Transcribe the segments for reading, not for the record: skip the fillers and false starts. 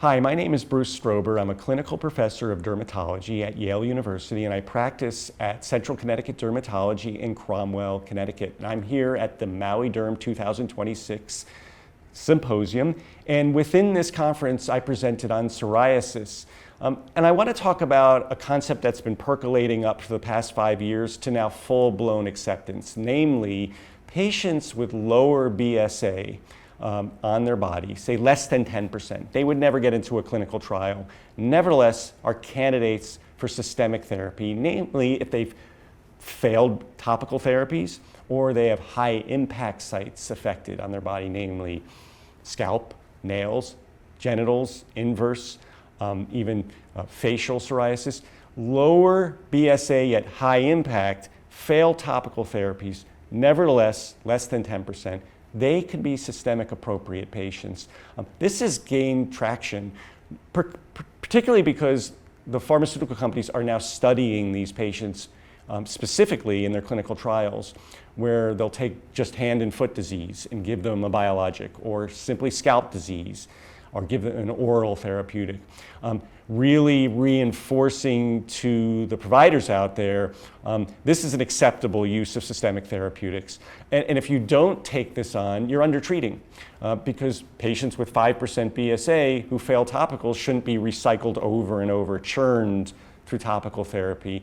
Hi, my name is Bruce Strober. I'm a clinical professor of dermatology at Yale University, and I practice at Central Connecticut Dermatology in Cromwell, Connecticut. And I'm here at the Maui Derm 2026 Symposium, and within this conference I presented on psoriasis. And I want to talk about a concept that's been percolating up for the past 5 years to now full-blown acceptance, namely patients with lower BSA on their body, say less than 10%. They would never get into a clinical trial. Nevertheless, are candidates for systemic therapy, namely if they've failed topical therapies or they have high impact sites affected on their body, namely scalp, nails, genitals, inverse, even facial psoriasis. Lower BSA yet high impact, failed topical therapies, nevertheless less than 10%. They could be systemic appropriate patients. This has gained traction, particularly because the pharmaceutical companies are now studying these patients specifically in their clinical trials, where they'll take just hand and foot disease and give them a biologic, or simply scalp disease, or give them an oral therapeutic. Really reinforcing to the providers out there, this is an acceptable use of systemic therapeutics. And if you don't take this on, you're undertreating, because patients with 5% BSA who fail topicals shouldn't be recycled over and over, churned through topical therapy.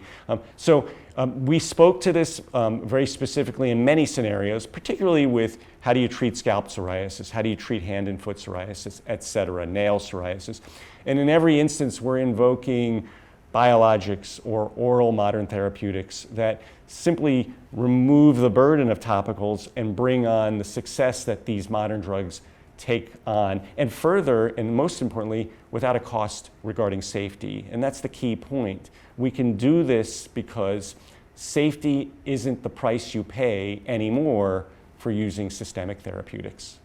We spoke to this very specifically in many scenarios, particularly with how do you treat scalp psoriasis, how do you treat hand and foot psoriasis, et cetera, nail psoriasis. And in every instance, we're invoking biologics or oral modern therapeutics that simply remove the burden of topicals and bring on the success that these modern drugs take on, and further, and most importantly, without a cost regarding safety. And that's the key point. We can do this because safety isn't the price you pay anymore for using systemic therapeutics.